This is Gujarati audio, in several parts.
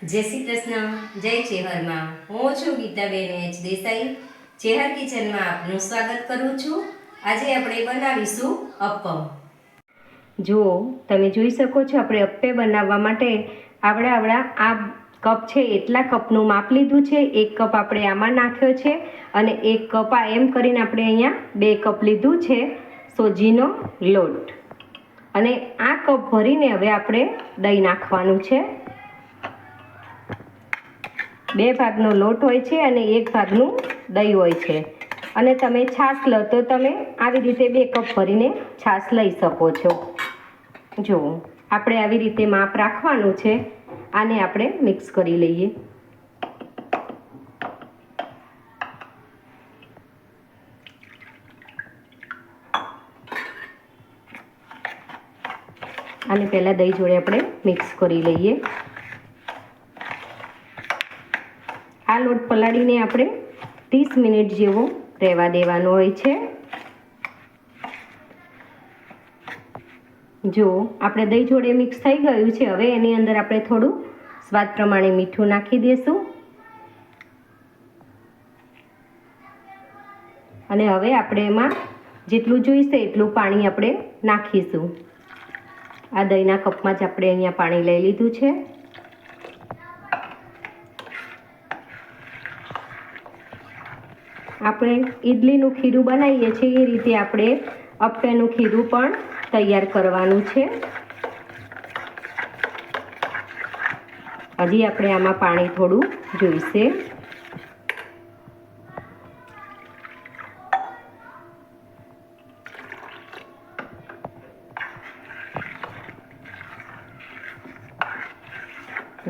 જય શ્રી કૃષ્ણ, જય ચેહરમાં. હું છું ગીતાબેન એચ દેસાઈ. ચેહર કિચનમાં આપનું સ્વાગત કરું છું. આજે આપણે બનાવીશું અપ્પમ. જુઓ, તમે જોઈ શકો છો આપણે અપ્પે બનાવવા માટે આવડા આ કપ છે એટલા કપનું માપ લીધું છે. 1 કપ આપણે આમાં નાખ્યો છે અને 1 કપ આ એમ કરીને આપણે અહીંયા 2 કપ લીધું છે સોજીનો લોટ. અને આ કપ ભરીને હવે આપણે દહીં નાખવાનું છે. 2 ભાગનો લોટ હોય છે અને 1 ભાગનું દહીં હોય છે. અને તમે છાશ લો તો તમે આવી રીતે 2 કપ ભરીને છાશ લઈ શકો છો. જુઓ, આપણે આવી રીતે માપ રાખવાનું છે. આને આપણે મિક્સ કરી લઈએ. આને પહેલાં દહીં જોડે આપણે મિક્સ કરી લઈએ. આ લોટ પલાળીને આપણે 30 મિનિટ જેવો રહેવા દેવાનો હોય છે. જો આપણે દહીં જોડે મિક્સ થઈ ગયું છે. હવે એની અંદર આપણે થોડું સ્વાદ પ્રમાણે મીઠું નાખી દઈશું. અને હવે આપણે એમાં જેટલું જોઈશે એટલું પાણી આપણે નાખીશું. આ દહીંના કપમાં જ આપણે અહીંયા પાણી લઈ લીધું છે. આપણે ઈડલીનું ખીરું બનાવીએ છીએ એ રીતે આપણે અપ્પેનું ખીરું પણ તૈયાર કરવાનું છે. હજી આપણે આમાં પાણી થોડું જોઈશે.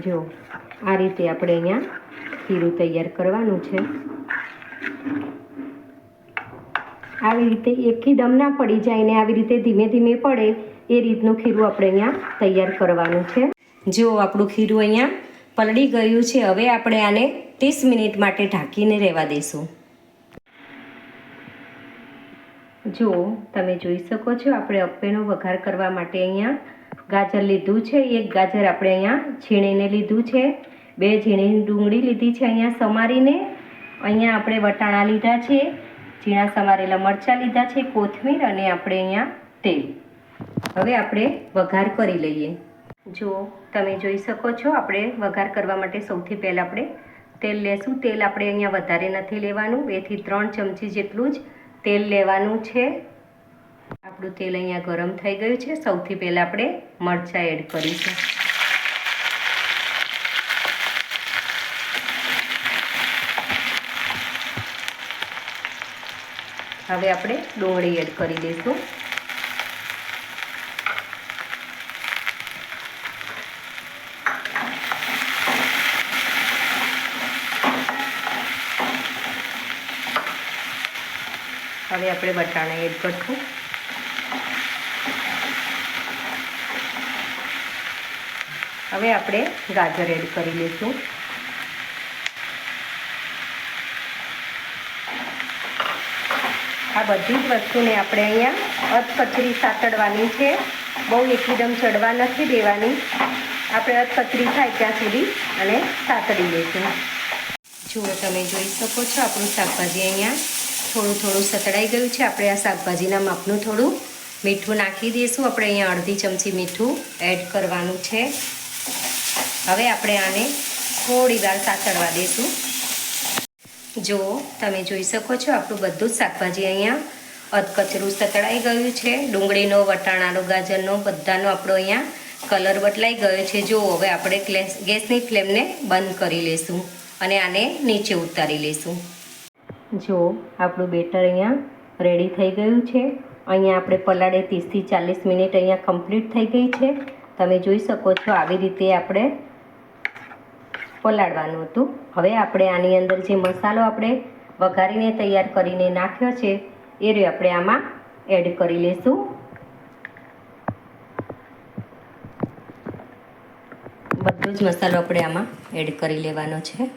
જો આ રીતે આપણે અહીંયા ખીરું તૈયાર કરવાનું છે. આવી રીતે એકદમ ના પડી જાય ને આવી રીતે ધીમે ધીમે પડે એ રીતનું ખીરું આપણે અહીંયા તૈયાર કરવાનું છે. જો આપણું ખીરું અહીંયા પલળી ગયું છે. હવે આપણે આને 30 મિનિટ માટે ઢાંકીને રહેવા દઈશું. જો તમે જોઈ શકો છો આપણે અપ્પેનો વઘાર કરવા માટે અહીંયા ગાજર લીધું છે. 1 ગાજર આપણે અહીંયા છીણીને લીધું છે. 2 ઝીણી ડુંગળી લીધી છે અહીંયા સમારીને. અહીંયા આપણે વટાણા લીધા છે, ઝીણા સમારેલા મરચાં લીધા છે, કોથમીર અને આપણે અહીંયા તેલ. હવે આપણે વઘાર કરી લઈએ. જો તમે જોઈ શકો છો આપણે વઘાર કરવા માટે સૌથી પહેલાં આપણે તેલ લેશું. તેલ આપણે અહીંયા વધારે નથી લેવાનું. 2 થી 3 ચમચી જેટલું જ તેલ લેવાનું છે. આપણું તેલ અહીંયા ગરમ થઈ ગયું છે. સૌથી પહેલાં આપણે મરચાં એડ કરીશું. હવે આપણે ડુંગળી એડ કરી દઈશું. હવે આપણે વટાણા એડ કરીશું. હવે આપણે ગાજર એડ કરી લઈશું. આ બધી જ વસ્તુને આપણે અહીંયા અધકચરી સાતડવાની છે. બહુ એકદમ ચડવા નથી દેવાની. આપણે અધકચરી થાય ત્યાં સુધી અને સાતડી લઈશું. જુઓ, તમે જોઈ શકો છો આપણું શાકભાજી અહીંયા થોડું સતડાઈ ગયું છે. આપણે આ શાકભાજીના માપનું થોડું મીઠું નાખી દઈશું. આપણે અહીંયા અડધી ચમચી મીઠું એડ કરવાનું છે. હવે આપણે આને થોડી વાર સાતડવા દઈશું. જો તમે જોઈ શકો છો આપણું બધું જ શાકભાજી અહીંયા અધકચરું સતળાઈ ગયું છે. ડુંગળીનો, વટાણાનો, ગાજરનો બધાનો આપણો અહીંયા કલર બદલાઈ ગયો છે. જો હવે આપણે ગેસની ફ્લેમને બંધ કરી લઈશું અને આને નીચે ઉતારી લઈશું. જો આપણું બેટર અહીંયા રેડી થઈ ગયું છે. અહીંયા આપણે પલાળે 30 થી 40 મિનિટ અહીંયા કમ્પ્લીટ થઈ ગઈ છે. તમે જોઈ શકો છો આવી રીતે આપણે પલાળવાનું હતું. હવે આપણે આની અંદર જે મસાલો આપણે વઘારીને તૈયાર કરીને નાખ્યો છે એ રીતે આપણે આમાં એડ કરી લઈશું. બધો જ મસાલો આપણે આમાં એડ કરી લેવાનો છે.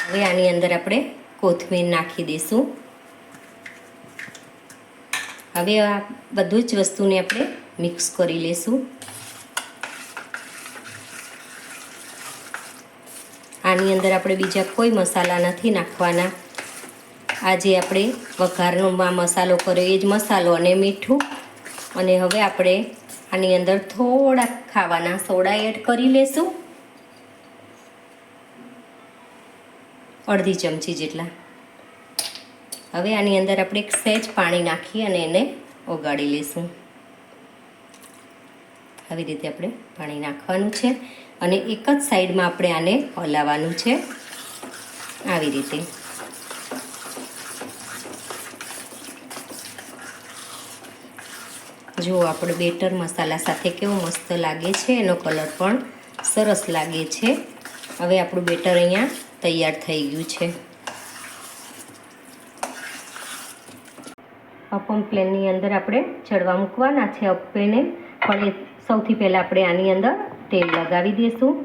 હવે આની અંદર આપણે કોથમીર નાખી દઈશું. હવે આ બધું જ વસ્તુને આપણે મિક્સ કરી લેશું. આની અંદર આપણે બીજા કોઈ મસાલા નથી નાખવાના. આ જે આપણે વઘારનો મસાલો કર્યો એ જ મસાલો અને મીઠું. અને હવે આપણે આની અંદર થોડા ખાવાના સોડા એડ કરી લેશું, અડધી ચમચી જેટલા. હવે આની અંદર આપણે એક સહેજ પાણી નાખી અને એને ઓગાળી લેશું. આવી રીતે આપણે પાણી નાખવાનું છે અને એક જ સાઈડમાં આપણે આને હલાવવાનું છે. આવી રીતે જો આપણે બેટર મસાલા સાથે કેવું મસ્ત લાગે છે, એનો કલર પણ સરસ લાગે છે. હવે આપણું બેટર અહીંયા તૈયાર થઈ ગયું છે. અપમ પ્લેનની અંદર આપણે ચડવા મૂકવાના છે અપ્પેને, પણ એ સૌથી પહેલાં આપણે આની અંદર તેલ લગાવી દઈશું.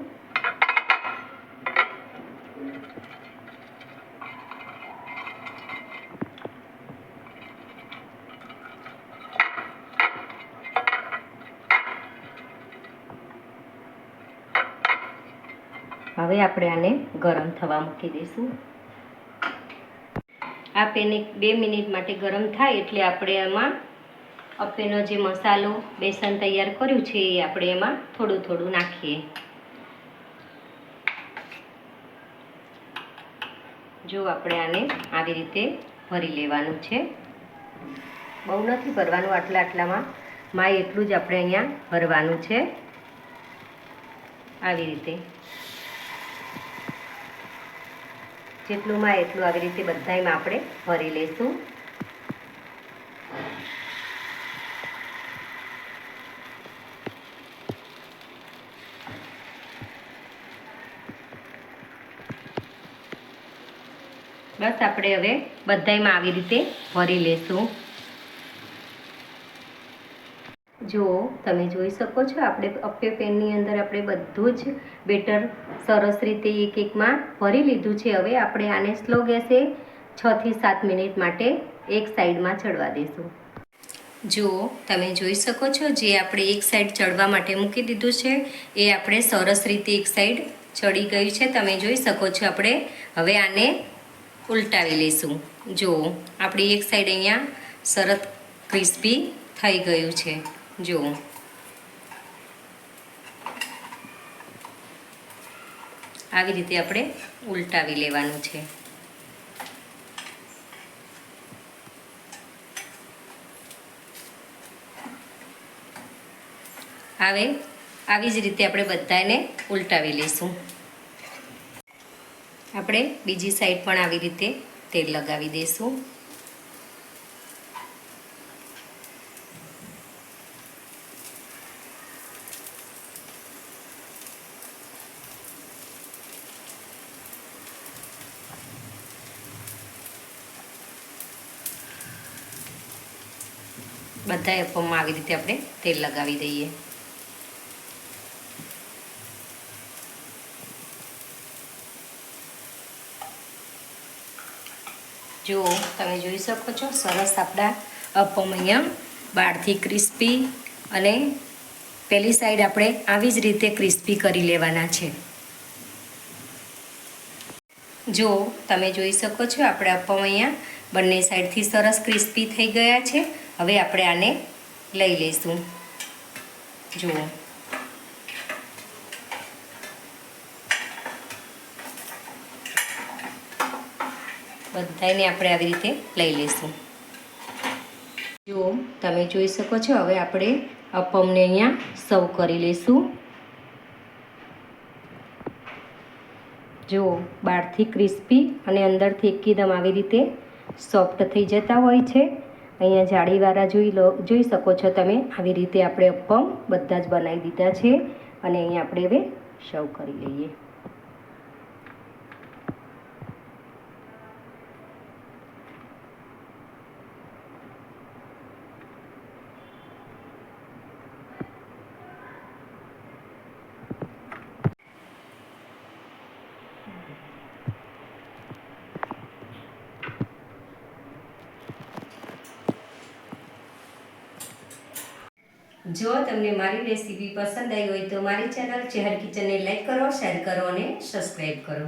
હવે આપણે આને ગરમ થવા મૂકી દઈશું. આ પેન 2 મિનિટ માટે ગરમ થાય એટલે આપણે એમાં અપ્પેનો જે મસાલો બેસન તૈયાર કર્યું છે એ આપણે એમાં થોડું થોડું નાખીએ. જો આપણે આને આવી રીતે ભરી લેવાનું છે. બહુ નથી ભરવાનું, આટલામાં એટલું જ આપણે અહીંયા ભરવાનું છે. આવી રીતે જેટલું એટલું આવી રીતે બધામાં આપણે ભરી લઈશું. બસ આપણે હવે બધામાં આવી રીતે ભરી લઈશું. જો તમે જોઈ શકો છો આપણે અપ્પે પેનની અંદર આપણે બધું જ બેટર સરસ રીતે એક એકમાં ભરી લીધું છે. હવે આપણે આને સ્લો ગેસે 6 થી 7 મિનિટ માટે એક સાઈડમાં ચડવા દઈશું. જો તમે જોઈ શકો છો જે આપણે એક સાઈડ ચડવા માટે મૂકી દીધું છે એ આપણે સરસ રીતે એક સાઈડ ચડી ગયું છે. તમે જોઈ શકો છો. આપણે હવે આને ઉલટાવી લઈશું. જો આપણી એક સાઈડ અહીંયા સરસ ક્રિસ્પી થઈ ગયું છે. જો આવી રીતે આપણે ઉલટાવી લેવાનું છે. હવે આવી જ રીતે આપણે બધાને ઉલટાવી લઈશું. આપણે બીજી સાઈડ પણ આવી રીતે તેલ લગાવી દઈશું. બધા અપ્પમમાં આવી રીતે આપણે તેલ લગાવી દઈએ. જો તમે જોઈ શકો છો સરસ આપણા અપ્પમ અહીંયા બહારથી ક્રિસ્પી અને પેલી સાઈડ આપણે આવી જ રીતે ક્રિસ્પી કરી લેવાના છે. જો તમે જોઈ શકો છો આપણે અપ્પમ અહીંયા બંને સાઈડથી સરસ ક્રિસ્પી થઈ ગયા છે. હવે આપણે આને લઈ લઈશું. જુઓ બધાને આપણે આવી રીતે લઈ લઈશું. જો તમે જોઈ શકો છો હવે આપણે અપ્પમને અહીંયા સર્વ કરી લઈશું. જો બહારથી ક્રિસ્પી અને અંદરથી એકદમ આવી રીતે સોફ્ટ થઈ જતા હોય છે. અહીંયા જાળીવાળા જોઈ શકો છો તમે. આવી રીતે આપણે અપ્પમ બધા જ બનાવી દીધા છે અને અહીંયા આપણે હવે સર્વ કરી લઈએ. જો તમને મારી રેસીપી પસંદ આવી હોય તો મારી ચેનલ ચેહર કિચનને લાઈક કરો, શેર કરો અને સબસ્ક્રાઈબ કરો.